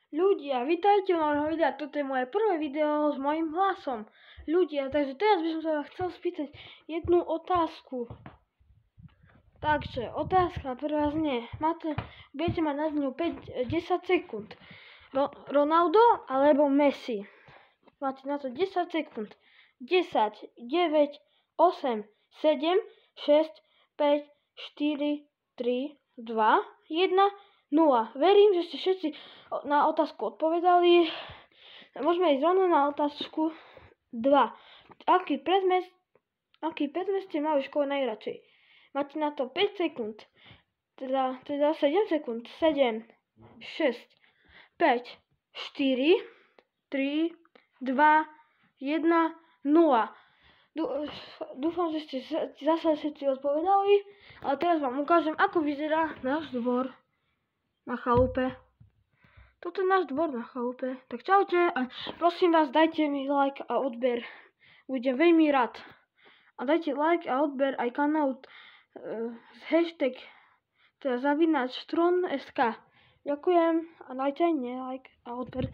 Ľudia, vítajte u nového videa. Toto je moje prvé video s mojím hlasom. Ľudia, takže teraz by som sa vás chcel spýtať jednu otázku. Takže, otázka prvá znie. Budete mať na dňu 10 sekúnd. Ronaldo alebo Messi? Máte na to 10 sekúnd. 10, 9, 8, 7, 6, 5, 4, 3, 2, 1, 0. Verím, že ste všetci na otázku odpovedali. Môžeme ísť rovno na otázku 2. Aký predmet ste mali v škole najradšej? Máte na to 5 sekúnd. Teda 7 sekúnd. 7, 6, 5, 4, 3, 2, 1, 0. Dúfam, že ste zase všetci odpovedali. Ale teraz vám ukážem, ako vyzerá náš dvor na chalupe. Toto je náš dvor na chalupe. Tak čaute a prosím vás, dajte mi like a odber. Budem veľmi rád. A dajte like a odber aj kanál z hashtag @stron.sk. Ďakujem a dajte aj mne like a odber.